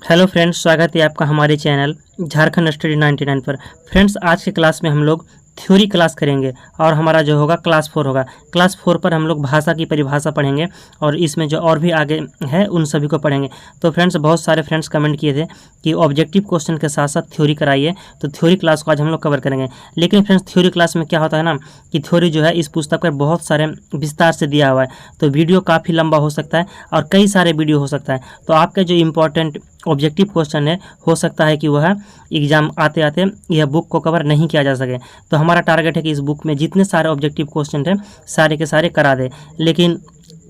Hello friends, स्वागत है आपका हमारे चैनल झारखंड स्टडी 99 पर। फ्रेंड्स, आज के क्लास में हम लोग थ्योरी क्लास करेंगे और हमारा जो होगा क्लास 4 होगा। क्लास 4 पर हम लोग भाषा की परिभाषा पढ़ेंगे और इसमें जो और भी आगे है उन सभी को पढ़ेंगे। तो फ्रेंड्स, बहुत सारे फ्रेंड्स कमेंट किए थे कि ऑब्जेक्टिव क्वेश्चन के साथ साथ थ्योरी कराइए, तो थ्योरी क्लास को आज हम लोग कवर करेंगे। लेकिन फ्रेंड्स, थ्योरी क्लास में क्या होता है ना कि थ्योरी जो है इस पुस्तक पर बहुत सारे विस्तार से दिया हुआ है, तो वीडियो काफ़ी लंबा हो सकता है और कई सारे वीडियो हो सकता है। तो आपका जो इम्पोर्टेंट ऑब्जेक्टिव क्वेश्चन है हो सकता है कि वह एग्जाम आते आते यह बुक को कवर नहीं किया जा सके। तो हमारा टारगेट है कि इस बुक में जितने सारे ऑब्जेक्टिव क्वेश्चन हैं सारे के सारे करा दे। लेकिन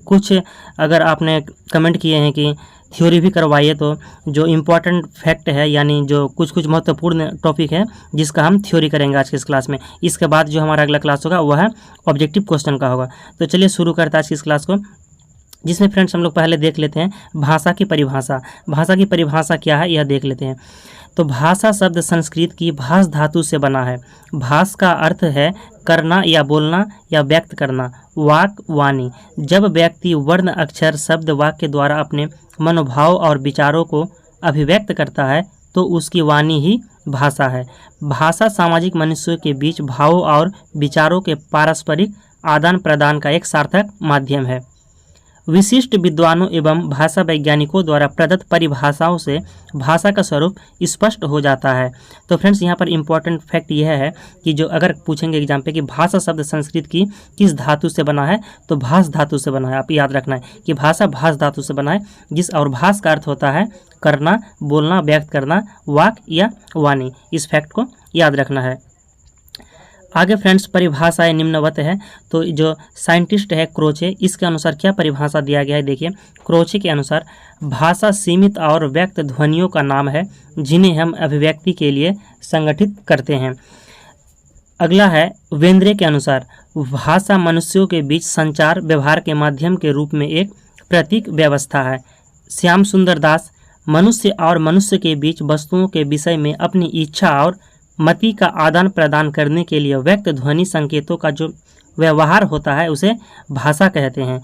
कुछ अगर आपने कमेंट किए हैं कि थ्योरी भी करवाइए, तो जो इम्पोर्टेंट फैक्ट है यानी जो कुछ महत्वपूर्ण टॉपिक है जिसका हम थ्योरी करेंगे आज के इस क्लास में। इसके बाद जो हमारा अगला क्लास होगा वह ऑब्जेक्टिव क्वेश्चन का होगा। तो चलिए शुरू करते हैं आज की इस क्लास को, जिसमें फ्रेंड्स हम लोग पहले देख लेते हैं भाषा की परिभाषा। भाषा की परिभाषा क्या है यह देख लेते हैं। तो भाषा शब्द संस्कृत की भाष धातु से बना है। भाष का अर्थ है करना या बोलना या व्यक्त करना। वाक वाणी, जब व्यक्ति वर्ण अक्षर शब्द वाक्य द्वारा अपने मनोभाव और विचारों को अभिव्यक्त करता है तो उसकी वाणी ही भाषा है। भाषा सामाजिक मनुष्यों के बीच भावों और विचारों के पारस्परिक आदान प्रदान का एक सार्थक माध्यम है। विशिष्ट विद्वानों एवं भाषा वैज्ञानिकों द्वारा प्रदत्त परिभाषाओं से भाषा का स्वरूप स्पष्ट हो जाता है। तो फ्रेंड्स, यहाँ पर इम्पोर्टेंट फैक्ट यह है कि जो अगर पूछेंगे एग्जाम पे कि भाषा शब्द संस्कृत की किस धातु से बना है, तो भाष धातु से बना है। आप याद रखना है कि भाषा भाष धातु से बना है, जिस और भाष का अर्थ होता है करना, बोलना, व्यक्त करना, वाक या वाणी। इस फैक्ट को याद रखना है। आगे फ्रेंड्स, परिभाषाएं निम्नवत है। तो जो साइंटिस्ट है क्रोचे, इसके अनुसार क्या परिभाषा दिया गया है देखिए। क्रोचे के अनुसार भाषा सीमित और व्यक्त ध्वनियों का नाम है जिन्हें हम अभिव्यक्ति के लिए संगठित करते हैं। अगला है वेंद्रे के अनुसार भाषा मनुष्यों के बीच संचार व्यवहार के माध्यम के रूप में एक प्रतीक व्यवस्था है। श्याम सुंदर दास, मनुष्य और मनुष्य के बीच वस्तुओं के विषय में अपनी इच्छा और मति का आदान प्रदान करने के लिए व्यक्त ध्वनि संकेतों का जो व्यवहार होता है उसे भाषा कहते हैं।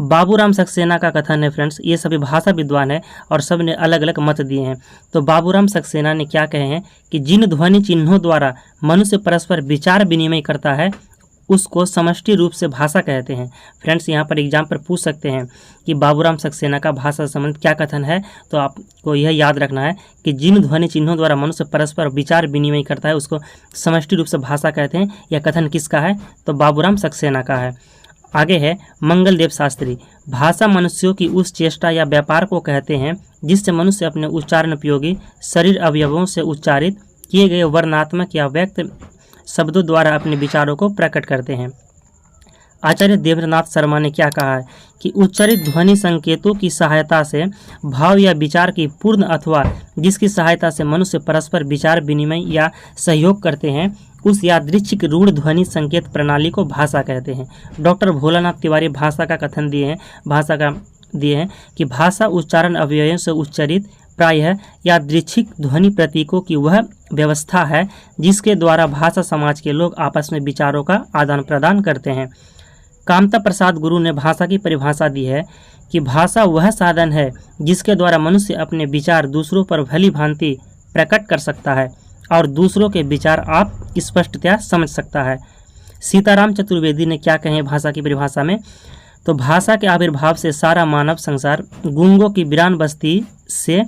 बाबूराम सक्सेना का कथन है फ्रेंड्स, ये सभी भाषा विद्वान है और सब ने अलग अलग मत दिए हैं। तो बाबूराम सक्सेना ने क्या कहे हैं कि जिन ध्वनि चिन्हों द्वारा मनुष्य परस्पर विचार विनिमय करता है उसको समष्टि रूप से भाषा कहते हैं। फ्रेंड्स, यहाँ पर एग्जाम पर पूछ सकते हैं कि बाबूराम सक्सेना का भाषा संबंध क्या कथन है, तो आपको यह याद रखना है कि जिन ध्वनि चिन्हों द्वारा मनुष्य परस्पर विचार विनिमय करता है उसको समष्टि रूप से भाषा कहते हैं। यह कथन किसका है, तो बाबूराम सक्सेना का है। आगे है मंगलदेव शास्त्री, भाषा मनुष्यों की उस चेष्टा या व्यापार को कहते हैं जिससे मनुष्य अपने उच्चारण उपयोगी शरीर अवयवों से उच्चारित किए गए वर्णात्मक या व्यक्त शब्दों द्वारा अपने विचारों को प्रकट करते हैं। आचार्य देवेंद्रनाथ शर्मा ने क्या कहा है कि उच्चारित ध्वनि संकेतों की सहायता से भाव या विचार की पूर्ण अथवा जिसकी सहायता से मनुष्य परस्पर विचार विनिमय या सहयोग करते हैं उस यादृच्छिक रूढ़ ध्वनि संकेत प्रणाली को भाषा कहते हैं। डॉक्टर भोलानाथ तिवारी भाषा का कथन दिए हैं कि भाषा उच्चारण अवयवों से उच्चारित प्रायः यादृच्छिक ध्वनि प्रतीकों की वह व्यवस्था है जिसके द्वारा भाषा समाज के लोग आपस में विचारों का आदान प्रदान करते हैं। कामता प्रसाद गुरु ने भाषा की परिभाषा दी है कि भाषा वह साधन है जिसके द्वारा मनुष्य अपने विचार दूसरों पर भली भांति प्रकट कर सकता है और दूसरों के विचार आप स्पष्टतया समझ सकता है। सीताराम चतुर्वेदी ने क्या कहे भाषा की परिभाषा में, तो भाषा के आविर्भाव से सारा मानव संसार गूंगों की वीरान बस्ती से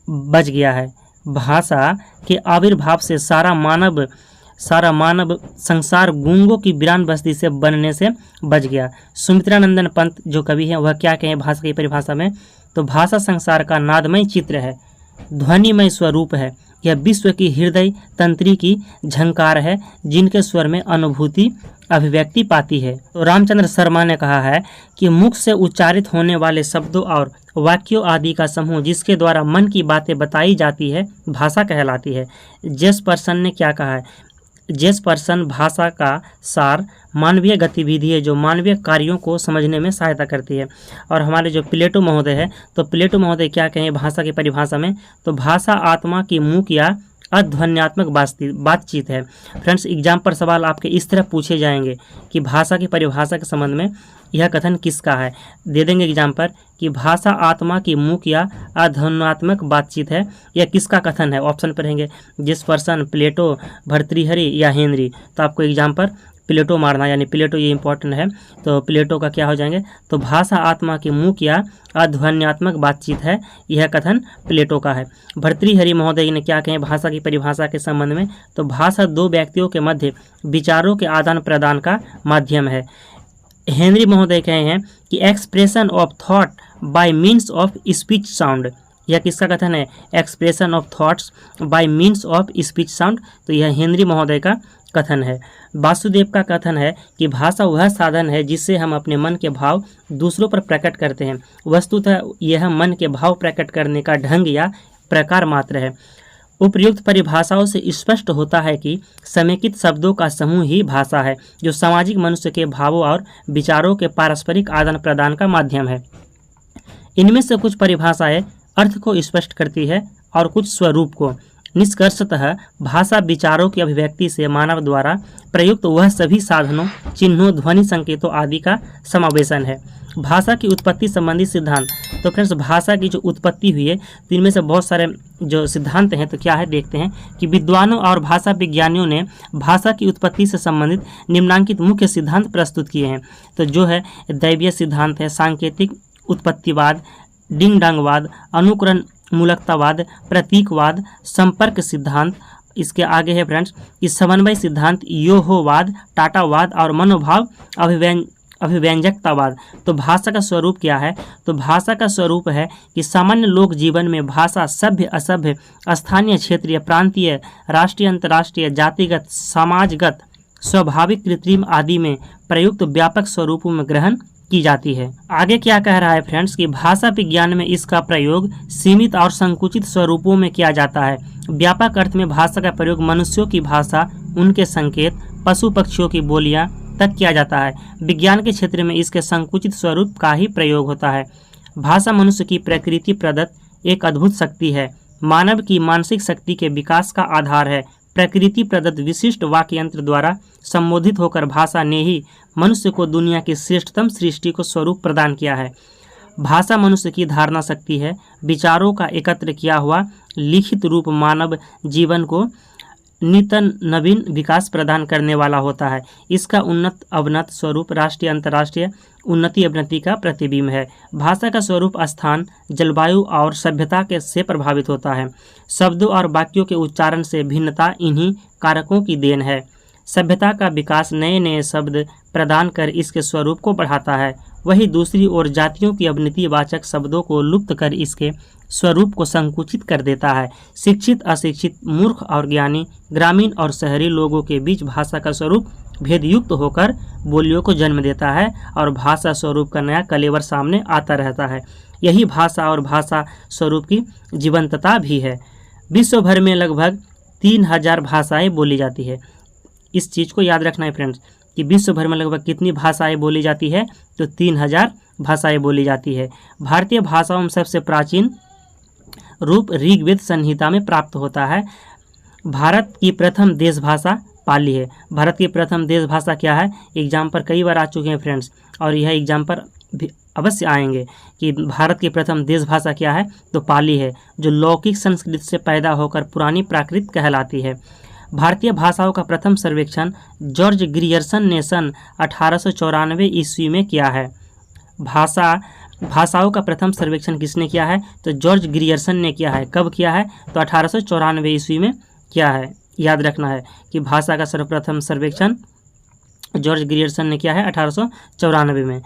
बच गया है। भाषा के आविर्भाव से सारा मानव संसार गूंगों की वीरान बस्ती से बनने से बच गया। सुमित्रानंदन पंत जो कवि हैं वह क्या कहें भाषा की परिभाषा में, तो भाषा संसार का नादमय चित्र है, ध्वनिमय स्वरूप है, यह विश्व की हृदय तंत्री की झंकार है जिनके स्वर में अनुभूति अभिव्यक्ति पाती है। तो रामचंद्र शर्मा ने कहा है कि मुख से उच्चारित होने वाले शब्दों और वाक्यों आदि का समूह जिसके द्वारा मन की बातें बताई जाती है भाषा कहलाती है। जेसपर्सन ने क्या कहा है, जेसपर्सन भाषा का सार मानवीय गतिविधि है जो मानवीय कार्यों को समझने में सहायता करती है। और हमारे जो प्लेटो महोदय है, तो प्लेटो महोदय क्या कहें भाषा की परिभाषा में, तो भाषा आत्मा की मूक या अध्वन्यात्मक बातचीत है। फ्रेंड्स, एग्जाम पर सवाल आपके इस तरह पूछे जाएंगे कि भाषा की परिभाषा के संबंध में यह कथन किसका है? दे देंगे एग्जाम्पल कि भाषा आत्मा की मूक या अध्वन्यात्मक बातचीत है। यह किसका कथन है? ऑप्शन पर रहेंगे जिसपर्सन, प्लेटो, भर्तृहरि या हेनरी। तो आपको एग्जाम्पल प्लेटो मारना, यानी प्लेटो ये इंपॉर्टेंट है, तो प्लेटो का क्या हो जाएंगे? तो भाषा आत्मा की मूक या अध्वन्यात्मक बातचीत है, यह कथन प्लेटो का है। भर्तृहरि महोदय ने क्या कहें भाषा की परिभाषा के संबंध में? तो भाषा दो व्यक्तियों के मध्य विचारों के आदान प्रदान का माध्यम है। हेनरी महोदय कहे हैं कि expression of thought bye means of speech sound. यह किसका कथन है? Expression of thoughts bye means of speech sound. तो यह हेनरी महोदय का कथन है। वासुदेव का कथन है कि भाषा वह साधन है जिससे हम अपने मन के भाव दूसरों पर प्रकट करते हैं। वस्तुतः यह मन के भाव प्रकट करने का ढंग या प्रकार मात्र है। उपर्युक्त परिभाषाओं से स्पष्ट होता है कि समेकित शब्दों का समूह ही भाषा है, जो सामाजिक मनुष्य के भावों और विचारों के पारस्परिक आदान प्रदान का माध्यम है। इनमें से कुछ परिभाषाएं अर्थ को स्पष्ट करती है और कुछ स्वरूप को। निष्कर्षतः भाषा विचारों की अभिव्यक्ति से मानव द्वारा प्रयुक्त वह सभी साधनों, चिन्हों, ध्वनि संकेतों आदि का समावेशन है। भाषा की उत्पत्ति संबंधी सिद्धांत। तो फ्रेंड्स, भाषा की जो उत्पत्ति हुई है तो इनमें से बहुत सारे जो सिद्धांत हैं तो क्या है देखते हैं कि विद्वानों और भाषा विज्ञानियों ने भाषा की उत्पत्ति से संबंधित निम्नांकित मुख्य सिद्धांत प्रस्तुत किए हैं। तो जो है दैवीय सिद्धांत है, सांकेतिक उत्पत्तिवाद, डिंग डांगवाद, अनुकरण मूलकतावाद, प्रतीकवाद, संपर्क सिद्धांत। इसके आगे है फ्रेंड्स कि समन्वय सिद्धांत, योहोवाद, टाटावाद और मनोभाव अभिव्यंजकतावाद। तो भाषा का स्वरूप क्या है? तो भाषा का स्वरूप है कि सामान्य लोक जीवन में भाषा सभ्य, असभ्य, स्थानीय, क्षेत्रीय, प्रांतीय, राष्ट्रीय, अंतर्राष्ट्रीय, जातिगत, समाजगत, स्वाभाविक, कृत्रिम आदि में प्रयुक्त व्यापक स्वरूपों में ग्रहण की जाती है। आगे क्या कह रहा है फ्रेंड्स कि भाषा विज्ञान में इसका प्रयोग सीमित और संकुचित स्वरूपों में किया जाता है। व्यापक अर्थ में भाषा का प्रयोग मनुष्यों की भाषा, उनके संकेत, पशु पक्षियों की बोलियां तक किया जाता है। विज्ञान के क्षेत्र में इसके संकुचित स्वरूप का ही प्रयोग होता है। भाषा मनुष्य की प्रकृति प्रदत्त एक अद्भुत शक्ति है। मानव की मानसिक शक्ति के विकास का आधार है। प्रकृति प्रदत्त विशिष्ट वाक्य यंत्र द्वारा संबोधित होकर भाषा ने ही मनुष्य को दुनिया की श्रेष्ठतम सृष्टि को स्वरूप प्रदान किया है। भाषा मनुष्य की धारणा शक्ति है। विचारों का एकत्र किया हुआ लिखित रूप मानव जीवन को नितन नवीन विकास प्रदान करने वाला होता है। इसका उन्नत अवनत स्वरूप राष्ट्रीय, अंतर्राष्ट्रीय उन्नति अवनति का प्रतिबिंब है। भाषा का स्वरूप स्थान, जलवायु और सभ्यता के से प्रभावित होता है। शब्दों और वाक्यों के उच्चारण से भिन्नता इन्हीं कारकों की देन है। सभ्यता का विकास नए नए शब्द प्रदान कर इसके स्वरूप को बढ़ाता है। वही दूसरी ओर जातियों की अवनति वाचक शब्दों को लुप्त कर इसके स्वरूप को संकुचित कर देता है। शिक्षित, अशिक्षित, मूर्ख और ज्ञानी, ग्रामीण और शहरी लोगों के बीच भाषा का स्वरूप भेदयुक्त होकर बोलियों को जन्म देता है और भाषा स्वरूप का नया कलेवर सामने आता रहता है। यही भाषा और भाषा स्वरूप की जीवंतता भी है। विश्व भर में लगभग 3000 भाषाएं बोली जाती है। इस चीज़ को याद रखना है फ्रेंड्स कि विश्व भर में लगभग कितनी भाषाएं बोली जाती है? तो 3000 भाषाएं बोली जाती है। भारतीय भाषाओं में सबसे प्राचीन रूप ऋग्वेद संहिता में प्राप्त होता है। भारत की प्रथम देश भाषा पाली है। भारत की प्रथम देश भाषा क्या है? एग्जाम पर कई बार आ चुके हैं फ्रेंड्स, और यह एग्जाम पर भी अवश्य आएंगे कि भारत की प्रथम देश भाषा क्या है? तो पाली है, जो लौकिक संस्कृत से पैदा होकर पुरानी प्राकृत कहलाती है। भारतीय भाषाओं का प्रथम सर्वेक्षण जॉर्ज ग्रियर्सन ने सन 1894 ईस्वी में किया है। भाषाओं का प्रथम सर्वेक्षण किसने किया है? तो जॉर्ज ग्रियर्सन ने किया है। कब किया है? तो 1894 ईस्वी में किया है। याद रखना है कि भाषा का सर्वप्रथम सर्वेक्षण जॉर्ज ग्रियर्सन ने किया है 1894 में।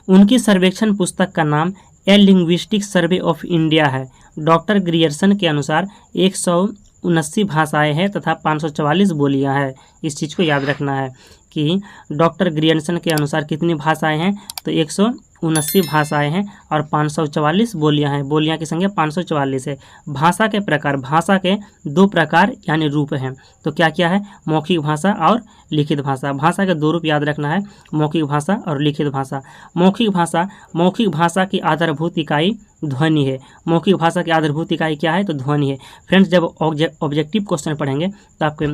उनकी सर्वेक्षण पुस्तक का नाम ए लिंग्विस्टिक सर्वे ऑफ इंडिया है। डॉक्टर ग्रियर्सन के अनुसार 179 भाषाएं हैं तथा 544 बोलियां हैं। इस चीज़ को याद रखना है कि डॉक्टर ग्रियर्सन के अनुसार कितनी भाषाएं हैं? तो 179 भाषाएं हैं और 544 बोलियां हैं। बोलियां की संख्या 544 है। भाषा के प्रकार, भाषा के 2 प्रकार यानी रूप हैं। तो क्या क्या है? मौखिक भाषा और लिखित भाषा। भाषा के 2 रूप याद रखना है, मौखिक भाषा और लिखित भाषा। मौखिक भाषा की आधारभूत इकाई ध्वनि है। मौखिक भाषा की आधारभूत इकाई क्या है? तो ध्वनि है। फ्रेंड्स, जब ऑब्जेक्टिव क्वेश्चन पढ़ेंगे तो आपके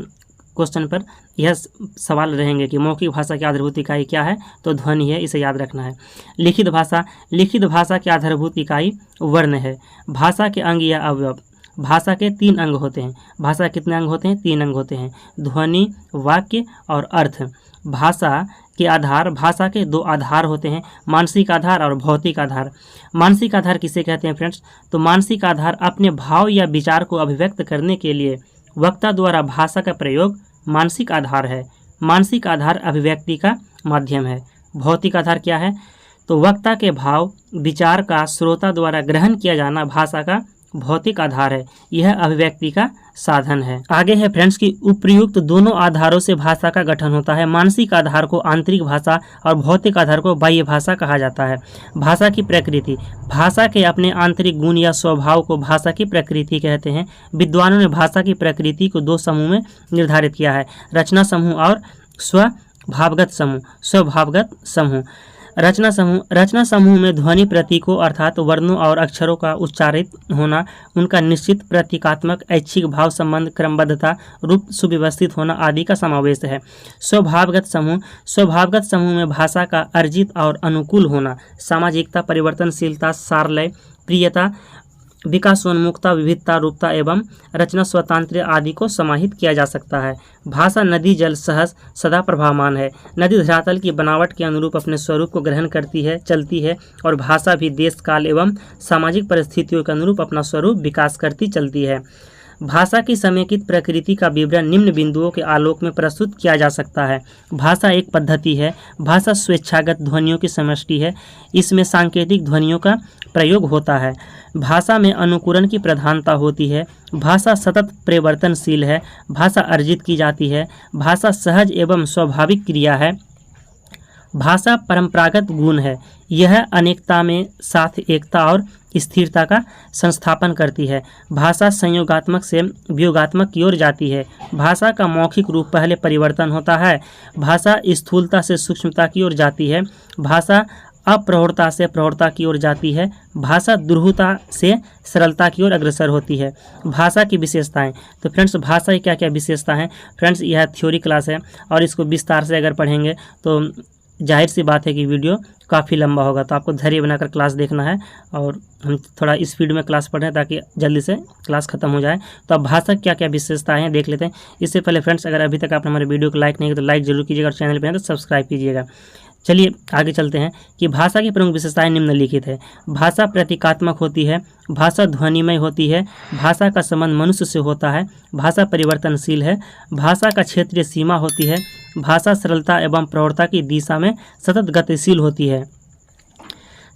क्वेश्चन पर यह सवाल रहेंगे कि मौखिक भाषा की आधारभूत इकाई क्या है, तो ध्वनि है, इसे याद रखना है। लिखित भाषा की आधारभूत इकाई वर्ण है। भाषा के अंग या अवयव, भाषा के 3 अंग होते हैं। भाषा के कितने अंग होते हैं? 3 अंग होते हैं, ध्वनि, वाक्य और अर्थ। भाषा के आधार, भाषा के 2 आधार होते हैं, मानसिक आधार और भौतिक आधार। मानसिक आधार किसे कहते हैं फ्रेंड्स? तो मानसिक आधार अपने भाव या विचार को अभिव्यक्त करने के लिए वक्ता द्वारा भाषा का प्रयोग मानसिक आधार है। मानसिक आधार अभिव्यक्ति का माध्यम है। भौतिक आधार क्या है? तो वक्ता के भाव विचार का श्रोता द्वारा ग्रहण किया जाना भाषा का भौतिक आधार है, यह अभिव्यक्ति का साधन है। आगे है फ्रेंड्स कि उपर्युक्त दोनों आधारों से भाषा का गठन होता है। मानसिक आधार को आंतरिक भाषा और भौतिक आधार को बाह्य भाषा कहा जाता है। भाषा की प्रकृति, भाषा के अपने आंतरिक गुण या स्वभाव को भाषा की प्रकृति कहते हैं। विद्वानों ने भाषा की प्रकृति को 2 समूह में निर्धारित किया है, रचना समूह और स्वभावगत समूह। रचना समूह में ध्वनि प्रतीकों अर्थात वर्णों और अक्षरों का उच्चारित होना, उनका निश्चित प्रतीकात्मक ऐच्छिक भाव संबंध, क्रमबद्धता, रूप सुव्यवस्थित होना आदि का समावेश है। स्वभावगत समूह में भाषा का अर्जित और अनुकूल होना, सामाजिकता, परिवर्तनशीलता, सारलय, प्रियता, विकासोन्मुखता, विविधता, रूपता एवं रचना स्वतंत्र आदि को समाहित किया जा सकता है। भाषा नदी जल सहज सदा प्रभावमान है। नदी धरातल की बनावट के अनुरूप अपने स्वरूप को ग्रहण करती है, चलती है, और भाषा भी देश काल एवं सामाजिक परिस्थितियों के अनुरूप अपना स्वरूप विकास करती चलती है। भाषा की समेकित प्रकृति का विवरण निम्न बिंदुओं के आलोक में प्रस्तुत किया जा सकता है। भाषा एक पद्धति है। भाषा स्वेच्छागत ध्वनियों की समष्टि है। इसमें सांकेतिक ध्वनियों का प्रयोग होता है। भाषा में अनुकूलन की प्रधानता होती है। भाषा सतत परिवर्तनशील है। भाषा अर्जित की जाती है। भाषा सहज एवं स्वाभाविक क्रिया है। भाषा परंपरागत गुण है। यह अनेकता में साथ एकता और स्थिरता का संस्थापन करती है। भाषा संयोगात्मक से वियोगात्मक की ओर जाती है। भाषा का मौखिक रूप पहले परिवर्तन होता है। भाषा स्थूलता से सूक्ष्मता की ओर जाती है। भाषा अप्रौढ़ता से प्रौढ़ता की ओर जाती है। भाषा दुरूहता से सरलता की ओर अग्रसर होती है। भाषा की विशेषताएं, तो फ्रेंड्स भाषा की क्या क्या विशेषता हैं? फ्रेंड्स यह थ्योरी क्लास है और इसको विस्तार से अगर पढ़ेंगे तो जाहिर सी बात है कि वीडियो काफ़ी लंबा होगा, तो आपको धैर्य बनाकर क्लास देखना है और हम थोड़ा स्पीड में क्लास पढ़ें ताकि जल्दी से क्लास खत्म हो जाए। तो अब भाषा क्या क्या विशेषताएं हैं देख लेते हैं। इससे पहले फ्रेंड्स अगर अभी तक आपने हमारे वीडियो को लाइक नहीं किया तो लाइक जरूर कीजिएगा और चैनल पर हैं तो सब्सक्राइब कीजिएगा। चलिए आगे चलते हैं कि भाषा की प्रमुख विशेषताएं निम्नलिखित है। भाषा प्रतीकात्मक होती है। भाषा ध्वनिमय होती है। भाषा का संबंध मनुष्य से होता है। भाषा परिवर्तनशील है। भाषा का क्षेत्रीय सीमा होती है। भाषा सरलता एवं प्रौढ़ता की दिशा में सतत गतिशील होती है।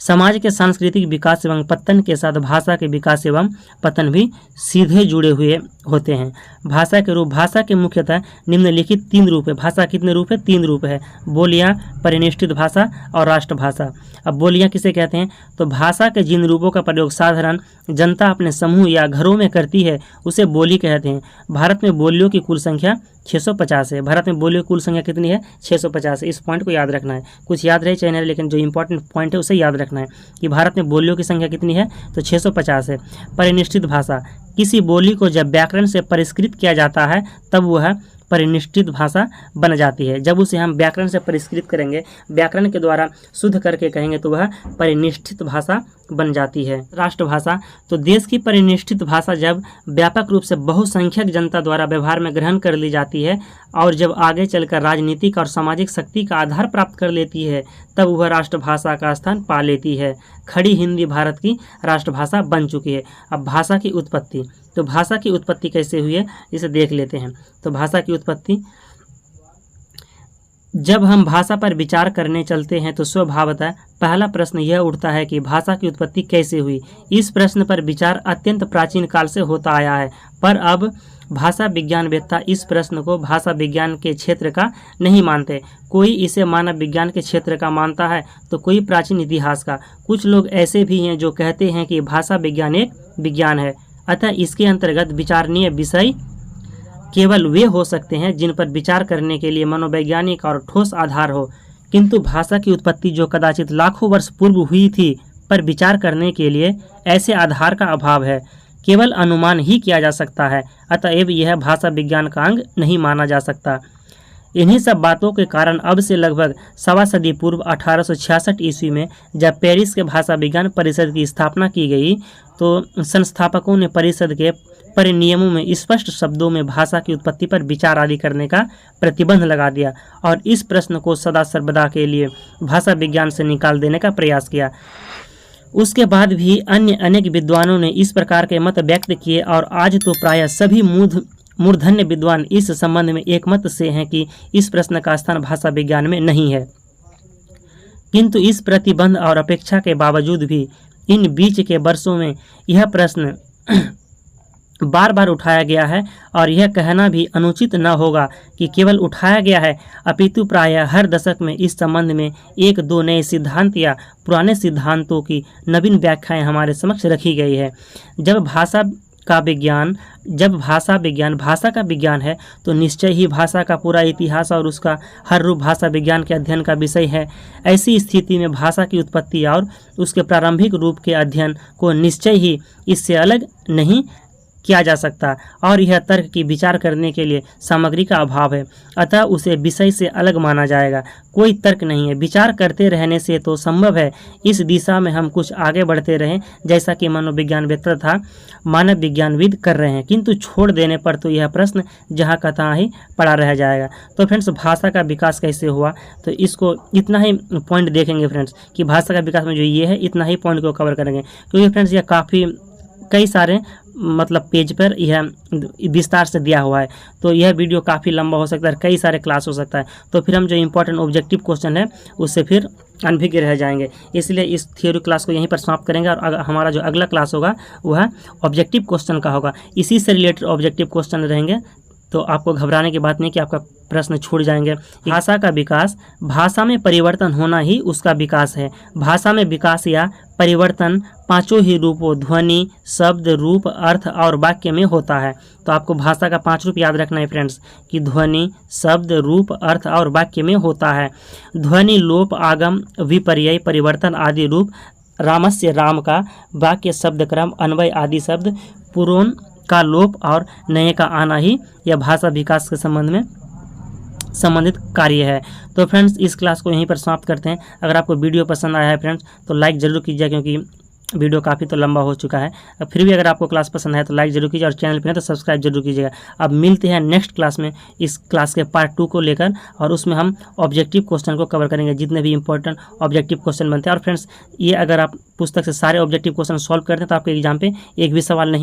समाज के सांस्कृतिक विकास एवं पतन के साथ भाषा के विकास एवं पतन भी सीधे जुड़े हुए होते हैं। भाषा के रूप, भाषा के मुख्यतः निम्नलिखित 3 रूप है। भाषा कितने रूप है? 3 रूप है, बोलियां, परिनिष्ठित भाषा और राष्ट्रभाषा। अब बोलियां किसे कहते हैं? तो भाषा के जिन रूपों का प्रयोग साधारण जनता अपने समूह या घरों में करती है उसे बोली कहते हैं। भारत में बोलियों की कुल संख्या 650 है। भारत में बोलियों की कुल संख्या कितनी है? 650 है। इस पॉइंट को याद रखना है। कुछ याद रहे चाहे नहीं, लेकिन जो इंपॉर्टेंट पॉइंट है उसे याद रखना है कि भारत में बोलियों की संख्या कितनी है? तो 650 है। परिनिष्ठित भाषा, किसी बोली को जब व्याकरण से परिष्कृत किया जाता है तब वह परिनिष्ठित भाषा बन जाती है। जब उसे हम व्याकरण से परिष्कृत करेंगे, व्याकरण के द्वारा शुद्ध करके कहेंगे तो वह परिनिष्ठित भाषा बन जाती है। राष्ट्रभाषा, तो देश की परिनिष्ठित भाषा जब व्यापक रूप से बहुसंख्यक जनता द्वारा व्यवहार में ग्रहण कर ली जाती है और जब आगे चलकर राजनीतिक और सामाजिक शक्ति का आधार प्राप्त कर लेती है तब वह राष्ट्रभाषा का स्थान पा लेती है। खड़ी हिंदी भारत की राष्ट्रभाषा बन चुकी है। अब भाषा की उत्पत्ति, तो भाषा की उत्पत्ति कैसे हुई है इसे देख लेते हैं। तो भाषा की उत्पत्ति, जब हम भाषा पर विचार करने चलते हैं तो स्वभावतः पहला प्रश्न यह उठता है कि भाषा की उत्पत्ति कैसे हुई। इस प्रश्न पर विचार अत्यंत प्राचीन काल से होता आया है, पर अब भाषा विज्ञानवेत्ता इस प्रश्न को भाषा विज्ञान के क्षेत्र का नहीं मानते। कोई इसे मानव विज्ञान के क्षेत्र का मानता है तो कोई प्राचीन इतिहास का। कुछ लोग ऐसे भी हैं जो कहते हैं कि भाषा विज्ञान एक विज्ञान है, अतः इसके अंतर्गत विचारणीय विषय केवल वे हो सकते हैं जिन पर विचार करने के लिए मनोवैज्ञानिक और ठोस आधार हो। किंतु भाषा की उत्पत्ति जो कदाचित लाखों वर्ष पूर्व हुई थी, पर विचार करने के लिए ऐसे आधार का अभाव है। केवल अनुमान ही किया जा सकता है, अतएव यह भाषा विज्ञान का अंग नहीं माना जा सकता। इन्हीं सब बातों के कारण अब से लगभग सवा सदी पूर्व 1866 ईस्वी में जब पेरिस के भाषा विज्ञान परिषद की स्थापना की गई तो संस्थापकों ने परिषद के परिनियमों में स्पष्ट शब्दों में भाषा की उत्पत्ति पर विचार आदि करने का प्रतिबंध लगा दिया और इस प्रश्न को सदा सर्वदा के लिए भाषा विज्ञान से निकाल देने का प्रयास किया। उसके बाद भी अन्य अनेक विद्वानों ने इस प्रकार के मत व्यक्त किए और आज तो प्रायः सभी मूर्धन्य विद्वान इस संबंध में एकमत से हैं कि इस प्रश्न का स्थान भाषा विज्ञान में नहीं है। किंतु इस प्रतिबंध और अपेक्षा के बावजूद भी इन बीच के वर्षों में यह प्रश्न बार बार उठाया गया है और यह कहना भी अनुचित न होगा कि केवल उठाया गया है, अपितु प्रायः हर दशक में इस संबंध में एक दो नए सिद्धांत या पुराने सिद्धांतों की नवीन व्याख्याएं हमारे समक्ष रखी गई है। जब भाषा का विज्ञान है तो निश्चय ही भाषा का पूरा इतिहास और उसका हर रूप भाषा विज्ञान के अध्ययन का विषय है। ऐसी स्थिति में भाषा की उत्पत्ति और उसके प्रारंभिक रूप के अध्ययन को निश्चय ही इससे अलग नहीं किया जा सकता और यह तर्क की विचार करने के लिए सामग्री का अभाव है, अतः उसे विषय से अलग माना जाएगा। कोई तर्क नहीं है, विचार करते रहने से तो संभव है इस दिशा में हम कुछ आगे बढ़ते रहें जैसा कि मनोविज्ञानवेत्ता तथा मानव विज्ञानविद कर रहे हैं, किंतु छोड़ देने पर तो यह प्रश्न जहाँ का तहाँ ही पड़ा रह जाएगा। तो फ्रेंड्स, भाषा का विकास कैसे हुआ, तो इसको इतना ही पॉइंट देखेंगे फ्रेंड्स कि भाषा का विकास में जो ये है इतना ही पॉइंट को कवर करेंगे, क्योंकि फ्रेंड्स यह काफ़ी कई सारे मतलब पेज पर यह विस्तार से दिया हुआ है, तो यह वीडियो काफ़ी लंबा हो सकता है, कई सारे क्लास हो सकता है, तो फिर हम जो इम्पोर्टेंट ऑब्जेक्टिव क्वेश्चन है उससे फिर अनभिज्ञ रह जाएंगे। इसलिए इस थ्योरी क्लास को यहीं पर समाप्त करेंगे और हमारा जो अगला क्लास होगा वह ऑब्जेक्टिव क्वेश्चन का होगा। इसी से रिलेटेड ऑब्जेक्टिव क्वेश्चन रहेंगे, तो आपको घबराने की बात नहीं कि आपका प्रश्न छूट जाएंगे। भाषा का विकास, भाषा में परिवर्तन होना ही उसका विकास है। भाषा में विकास या परिवर्तन पांचों ही रूपों ध्वनि, शब्द, रूप, अर्थ और वाक्य में होता है। तो आपको भाषा का 5 रूप याद रखना है फ्रेंड्स कि ध्वनि, शब्द, रूप, अर्थ और वाक्य में होता है। ध्वनि, लोप, आगम, विपर्यय, परिवर्तन आदि रूप, रामस्य राम का, वाक्य, शब्द क्रम, अन्वय आदि शब्द, पुरोन का लोप और नए का आना ही यह भाषा विकास के संबंध में संबंधित कार्य है। तो फ्रेंड्स, इस क्लास को यहीं पर समाप्त करते हैं। अगर आपको वीडियो पसंद आया है फ्रेंड्स तो लाइक ज़रूर कीजिए, क्योंकि वीडियो काफ़ी तो लंबा हो चुका है। अब फिर भी अगर आपको क्लास पसंद है तो लाइक जरूर कीजिए और चैनल पे है तो सब्सक्राइब जरूर कीजिएगा। अब मिलते हैं नेक्स्ट क्लास में इस क्लास के पार्ट 2 को लेकर, और उसमें हम ऑब्जेक्टिव क्वेश्चन को कवर करेंगे, जितने भी इंपॉर्टेंट ऑब्जेक्टिव क्वेश्चन बनते हैं। और फ्रेंड्स, ये अगर आप पुस्तक से सारे ऑब्जेक्टिव क्वेश्चन सॉल्व करते हैं तो आपके एग्जाम पे एक भी सवाल नहीं